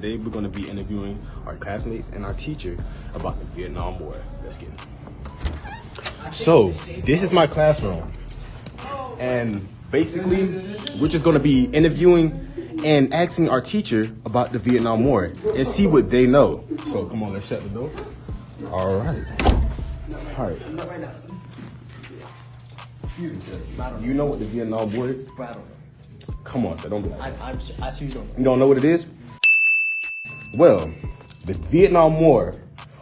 today we're going to be interviewing our classmates and our teacher about the Vietnam War. Let's get it. So, this is my classroom. And basically, we're just going to be interviewing and asking our teacher about the Vietnam War and see what they know. So, come on, let's shut the door. All right. All right. You know what the Vietnam War is? I don't know. Come on, sir, don't be like that. I see you don't. You don't know what it is? Well, the Vietnam War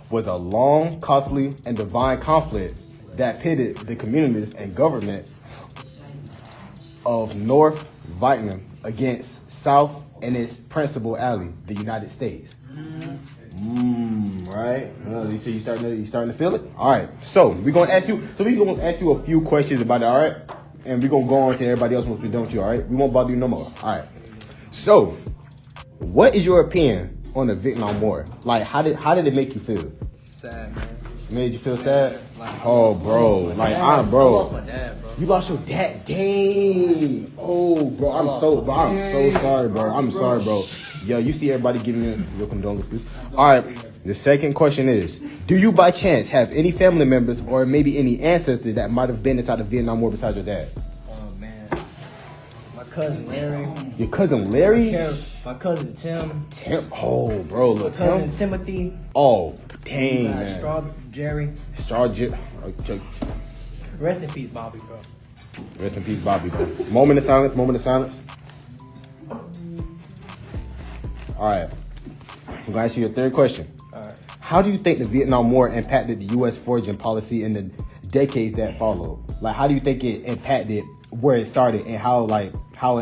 was a long, costly, and divine conflict that pitted the communities and government of North Vietnam against South and its principal ally, the United States. Right? You see, you starting to feel it? All right. So we're gonna ask you. A few questions about it. All right, and we're gonna go on to everybody else once we done with you. All right. We won't bother you no more. All right. So, what is your opinion on the Vietnam War? Like, how did it make you feel? Sad, man. Made you feel sad? Oh, bro. Like, I lost my dad, bro. You lost your dad? Dang. Oh, bro. I'm so sorry, bro. I'm sorry, bro. Yo, you see everybody giving you your condolences. All right. The second question is, do you by chance have any family members or maybe any ancestors that might have been inside the Vietnam War besides your dad? Oh, man. My cousin Larry. Your cousin Larry? My cousin Tim. Tim? Oh, bro. My Look, cousin Tim? Timothy. Oh, dang, man. Strawberry. Rest in peace, Bobby, bro. Rest in peace, Bobby, bro. Moment of silence, moment of silence. All right. I'm going to ask you a third question. All right. How do you think the Vietnam War impacted the U.S. foreign policy in the decades that followed? Like, how do you think it impacted where it started and how it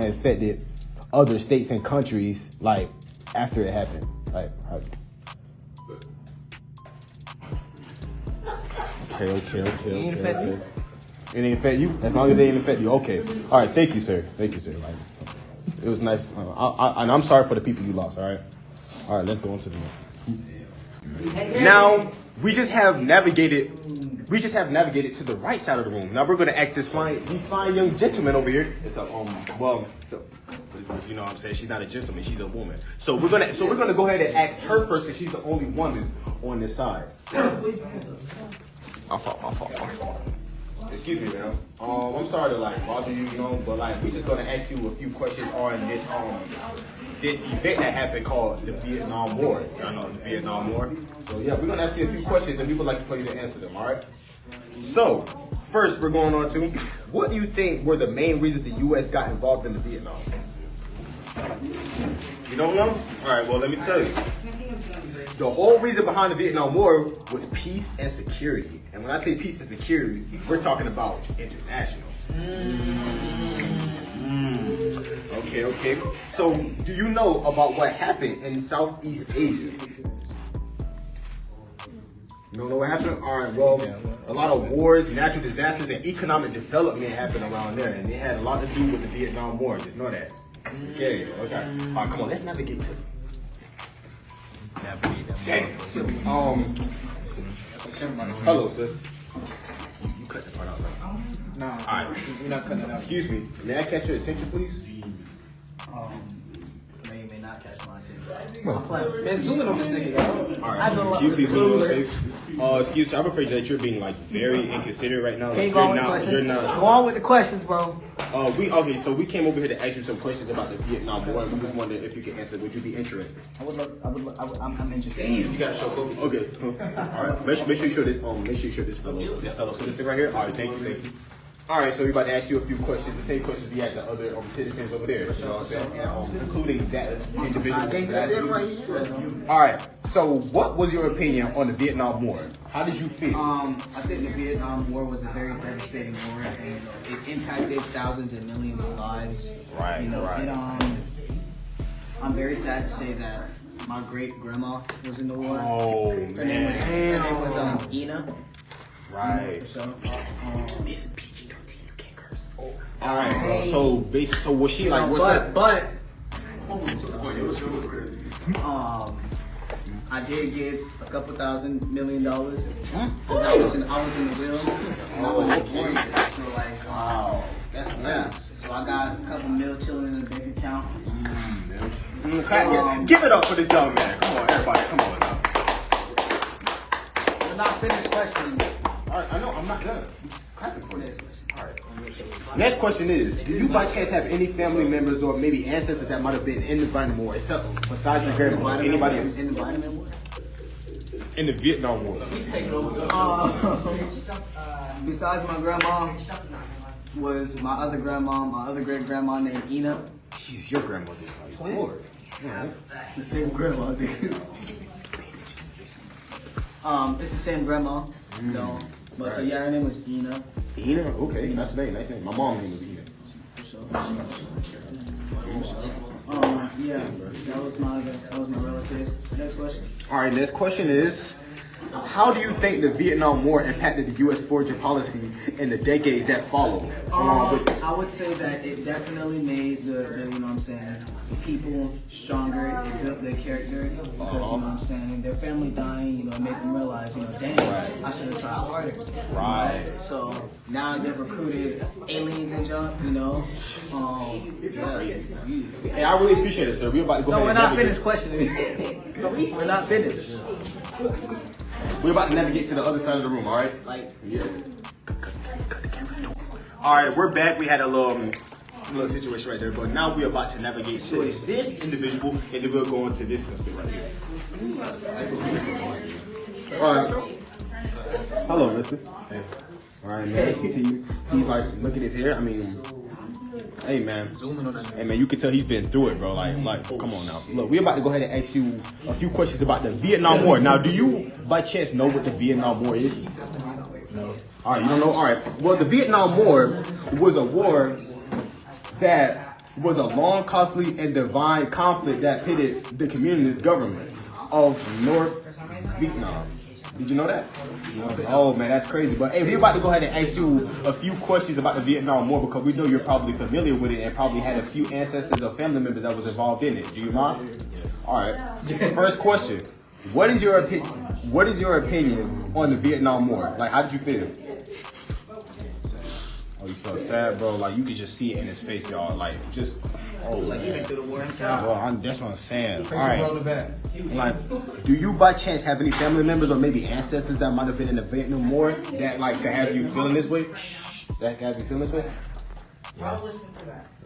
affected other states and countries, like, after it happened? Like, how... Okay. It ain't affect you? It didn't affect you? As long as it didn't affect you. Okay. All right. Thank you, sir. Like, it was nice. And I'm sorry for the people you lost, all right? All right, let's go on to the next. Now, we just have navigated to the right side of the room. Now we're gonna ask these fine young gentlemen over here. It's a you know what I'm saying, she's not a gentleman, she's a woman. So we're gonna go ahead and ask her first, since she's the only woman on this side. My fault. Excuse me, man. I'm sorry to bother you, but we're just gonna ask you a few questions on this event that happened called the Vietnam War. Y'all know the Vietnam War. So yeah, we're gonna ask you a few questions and we would like for you to answer them. All right. So first, we're going on to, what do you think were the main reasons the U.S. got involved in the Vietnam? You don't know? All right. Well, let me tell you. The whole reason behind the Vietnam War was peace and security. And when I say peace and security, we're talking about international. Okay. So, do you know about what happened in Southeast Asia? You don't know what happened? All right, well, a lot of wars, natural disasters, and economic development happened around there. And it had a lot to do with the Vietnam War. Just know that. Okay. All right, come on, let's navigate to hello, sir. You cut that part out, right? No. All right. You're not cutting it out. Excuse me. May I catch your attention, please? May not catch my attention. Man, zoom in on this nigga. All right. Can you please zoom in on his face? Excuse me. I'm afraid that you're being very inconsiderate right now. Can't go on with the questions. Go on with the questions, bro. So we came over here to ask you some questions about the Vietnam War. We just wondered if you could answer. Would you be interested? I'm interested. Damn, you gotta show focus. Okay. All right. Make sure you show this. Make sure you show this fellow. So this thing right here. All right. Thank you. All right. So we're about to ask you a few questions. The same questions we had the other citizens over there. You know what I'm saying? And, including that individual. All right. So what was your opinion on the Vietnam War? How did you feel? I think the Vietnam War was a very devastating war, and it impacted thousands and millions of lives. Right. I'm very sad to say that my great grandma was in the war. Oh Her man. name was Ina. Right. So, It's PG-13. You can't curse. All right. So was she like? I did get a couple $1,000 million because I was in the wheel and I was deployed. So wow, that's nice. So I got a couple mil chilling in the bank account. Give it up for this young man. Come on, everybody. Come on now. We're not finished questioning. All right, I know. I'm not done. I'm just clapping for this. All right. Next question is: do you by chance have any family members or maybe ancestors that might have been in the Vietnam War, except besides your grandma? Anybody else? In the Vietnam War? In the Vietnam War. Besides my grandma, was my other grandma, my other great grandma named Ina. Jeez, your grandmother's like Lord. Yeah. It's the same grandma, dude. It's the same grandma, you know. But so yeah, her name was Ina. Ina? Okay, nice name, nice name. My mom's name was Ina. For sure. Yeah, that was my relative. Next question. All right, next question is: how do you think the Vietnam War impacted the U.S. foreign policy in the decades that followed? I would say that it definitely made the you know what I'm saying, the people stronger. It built their character because you know what I'm saying, their family dying, you know, made them realize, you know, damn, I should have tried harder. Right. So now they've recruited aliens and junk, you know. Yeah. Hey, I really appreciate it, sir. We're about to go. No, ahead we're and not navigate. finished questioning. We're not finished. We're about to navigate to the other side of the room. All right. Like, Yeah. All right, we're back. We had a little situation right there, but now we're about to navigate to this individual, and then we'll go into this suspect right here. All right. Hello, mister. Hey. All right, man. You see, he's like, look at his hair. I mean, hey, man. Hey, man, you can tell he's been through it, bro. Like, come on now. Look, we're about to go ahead and ask you a few questions about the Vietnam War. Now, do you, by chance, know what the Vietnam War is? No. All right, you don't know? All right. Well, the Vietnam War was a war that was a long, costly, and divine conflict that pitted the communist government of North Vietnam. Did you know that? Oh, man, that's crazy. But, hey, we're about to go ahead and ask you a few questions about the Vietnam War because we know you're probably familiar with it and probably had a few ancestors or family members that was involved in it. Do you mind? Yes. All right. First question. What is your opinion on the Vietnam War? Like, how did you feel? Oh, you felt sad, bro. Like, you could just see it in his face, y'all. Like, just, oh, like you man. been through the war himself. Bro, that's what I'm saying. All right. Like, do you by chance have any family members or maybe ancestors that might have been in the Vietnam War that, like, could have you feeling this way? That could have you feeling this way? Yes.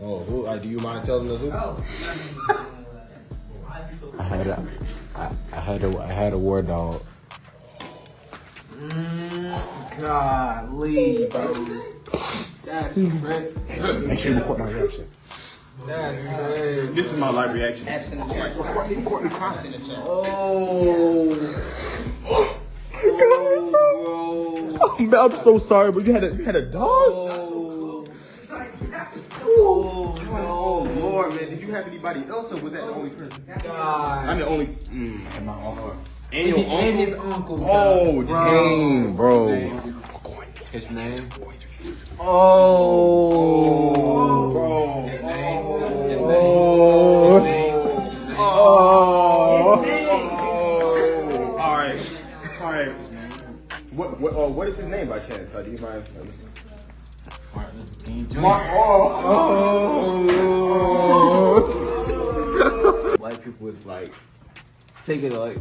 Oh, who? Do you mind telling us who? I had a war dog. Golly, bro. That's great. Make sure you record my reaction. That's great. This is my live reaction. That's in the chat. Record me crying. In the chat. Oh, I'm so sorry, but you had a dog? Oh, Lord, man. Did you have anybody else, or was that the only person? God. I'm the only. And my uncle. And your uncle? And his uncle. Oh, bro. dang, bro. His name? Oh, Bro. His name. Oh. All right. What is his name by chance? Do you mind? Martin Luther King Jr. White people is like take it like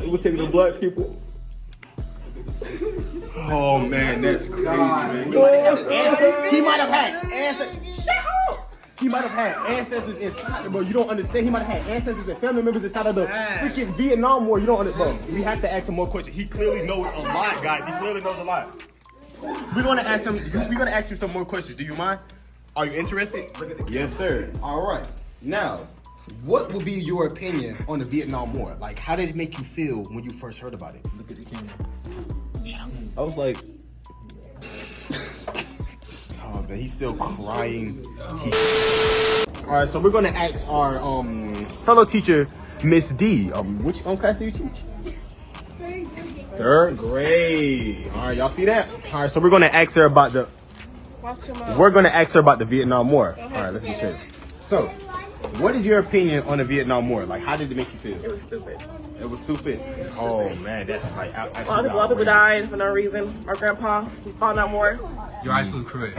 We're taking the black people. Oh man, that's crazy, man. He might have had ancestors. Shut up! He might have had ancestors inside, bro. You don't understand. He might have had ancestors and family members inside of the freaking Vietnam War. You don't understand, bro. We have to ask him more questions. He clearly knows a lot, guys. He clearly knows a lot. We're gonna ask him. We're gonna ask you some more questions. Do you mind? Are you interested? Yes, sir. All right. Now, what would be your opinion on the Vietnam War? Like, how did it make you feel when you first heard about it? Look at the camera. I was like, oh man, he's still crying. All right, so we're gonna ask our fellow teacher, Miss D. Which class do you teach? Third grade. All right, y'all see that? All right, so we're gonna ask her about the. We're gonna ask her about the Vietnam War. All right, let's get straight. So, What is your opinion on the Vietnam War? Like, how did it make you feel? It was stupid. It was stupid. Oh man, that's like A lot of people died for no reason. My grandpa, he fought that war. You're absolutely correct.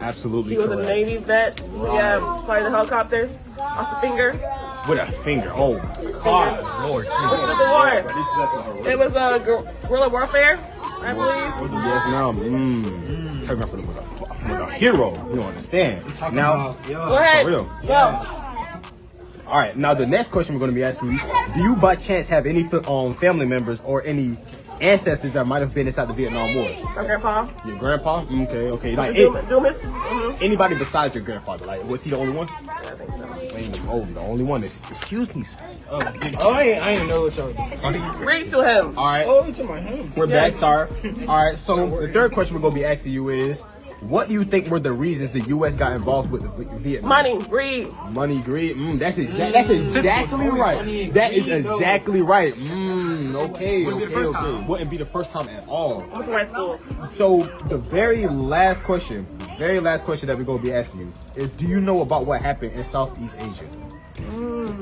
Absolutely He was correct. a Navy vet. Yeah, flying the helicopters. Lost a finger. With a finger. Oh God, Lord It was Jesus. stupid war. This is absolutely It was guerrilla warfare, I believe. Yes, now. Turkey was a hero. You don't understand. Now, Go ahead. for real. Go. All right. Now, the next question we're going to be asking you: do you, by chance, have any family members or any ancestors that might have been inside the Vietnam War? My grandpa. Your grandpa? Okay. Like Dumas. Mm-hmm. anybody besides your grandfather? Like, was he the only one? I think so. Oh, the only one. Excuse me, sir. I ain't know what y'all doing. Read to him. All right. Oh, you talking about him? We're back, sorry. All right, so the third question we're going to be asking you is, what do you think were the reasons the U.S. got involved with the Vietnam? Money. Read. Money, greed. That's exactly right. That is exactly right. Okay. Wouldn't be the first time at all. I went to white schools. So the very last question that we're going to be asking you is, do you know about what happened in Southeast Asia?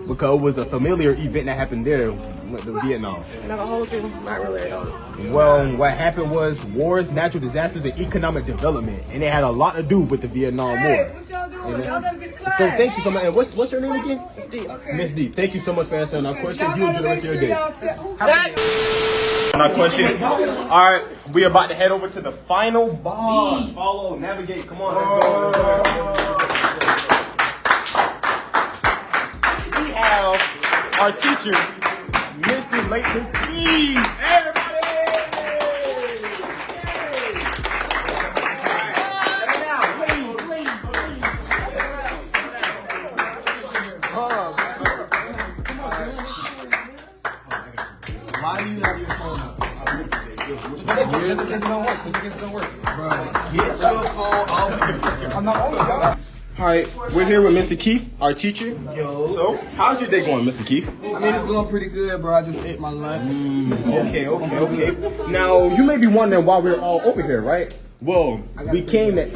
Because it was a familiar event that happened there with the Vietnam. And I can hold you. Not really. I don't. Well, what happened was wars, natural disasters, and economic development, and it had a lot to do with the Vietnam War. So thank you so much. And what's your name again? It's deep. Miss D. Thank you so much for answering our questions. You enjoy the rest of your day. That's Our questions. All right, we are about to head over to the final boss. Follow, navigate. Come on, let's go. We have our teacher, Mr. Leighton Keys. Everybody! Why do you have your phone up? This don't work. Bro, get your phone off. I'm not on it. All right, we're here with Mr. Keith, our teacher. Yo. So, how's your day going, Mr. Keith? I mean, it's going pretty good, bro. I just ate my lunch. Okay. Now, you may be wondering why we're all over here, right? Well, we came at...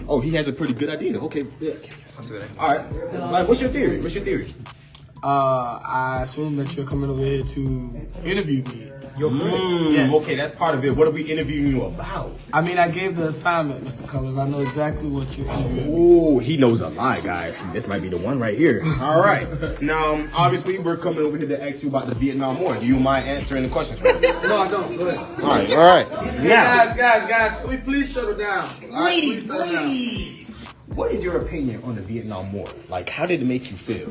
Oh, he has a pretty good idea. Okay. Yeah. All right. Like, what's your theory? I assume that you're coming over here to interview me. Yes. Okay, that's part of it. What are we interviewing you about? I mean, I gave the assignment, Mr. Colors. I know exactly what you're interviewing. Oh, he knows a lot, guys. This might be the one right here. All right. Now, obviously, we're coming over here to ask you about the Vietnam War. Do you mind answering the questions for us? No, I don't. Go ahead. All right. Now, Guys, can we please shut it down? ladies, what is your opinion on the Vietnam War? Like, how did it make you feel?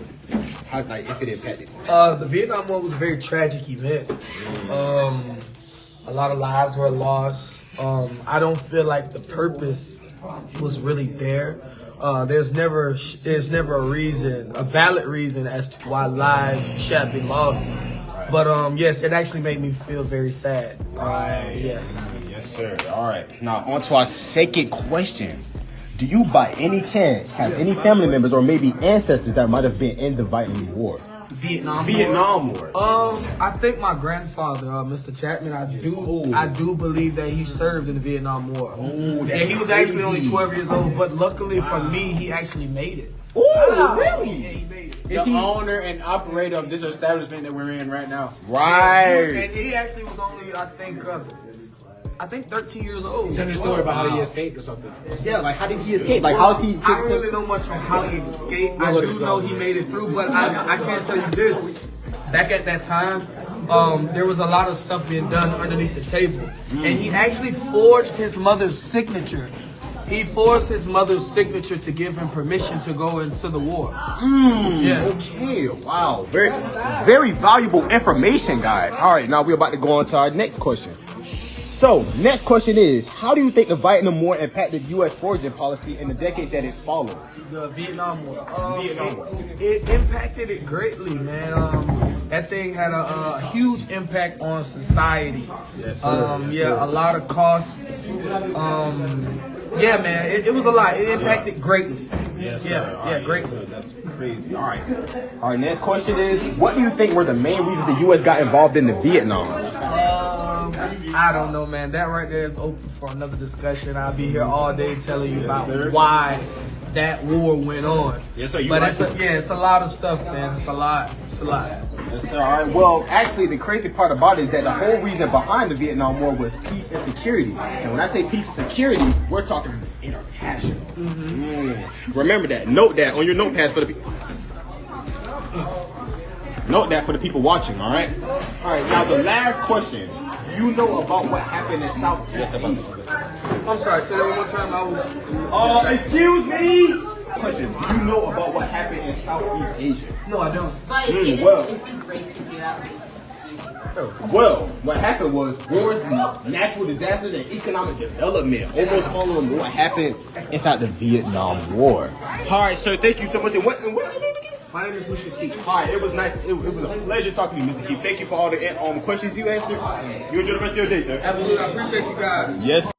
How, like, if it impacted you? The Vietnam War was a very tragic event. A lot of lives were lost. I don't feel like the purpose was really there. There's never a valid reason as to why lives should have been lost. But yes, it actually made me feel very sad. Yeah. Yes, sir. All right. Now, on to our second question. Do you, by any chance, have any family members or maybe ancestors that might have been in the Vietnam War? Vietnam War. I think my grandfather, Mr. Chapman, I do believe that he served in the Vietnam War. That's he was actually only 12 years old, but luckily for me, he actually made it. Oh, really? Yeah, he made it. The owner and operator of this establishment that we're in right now. Right. And he actually was only, I think 13 years old. Tell me a story about how he escaped or something. Yeah, like, how did he escape? Like, how's he... I don't really know much on how he escaped. I do know he made it through, but I can't tell you this. Back at that time, there was a lot of stuff being done underneath the table. And he actually forged his mother's signature. He forced his mother's signature to give him permission to go into the war. Yeah. Okay, wow. Very, very valuable information, guys. All right, now we're about to go on to our next question. So, next question is, how do you think the Vietnam War impacted U.S. foraging policy in the decades that it followed? The Vietnam War. It impacted it greatly, man. That thing had a huge impact on society. Yes, a lot of costs. Yeah, man, it was a lot. It impacted greatly. Greatly. That's crazy. All right, next question is, what do you think were the main reasons the U.S. got involved in the Vietnam? I don't know, man. That right there is open for another discussion. I'll be here all day telling you about why that war went on. Yes, sir. You But right. it's a lot of stuff, man. It's a lot. It's a lot. Yes, sir. All right. Well, actually, the crazy part about it is that the whole reason behind the Vietnam War was peace and security. And when I say peace and security, we're talking international. Remember that. Note that on your notepads for the people. Note that for the people watching. All right. All right. Now the last question. You know about what happened in South? Yes, I'm sorry. Say that one more time. I was. excuse me. Question. Do you know about what happened in Southeast Asia? No, I don't. But well. it'd be great to do outreach. Well, what happened was wars, natural disasters, and economic development almost following what happened inside the Vietnam War. All right, sir. Thank you so much. And what is your name again? My name is Mr. Keith. Hi, it was nice. It was a pleasure talking to you, Mr. Keith. Thank you for all the questions you answered. You enjoy the rest of your day, sir. Absolutely. I appreciate you guys. Yes.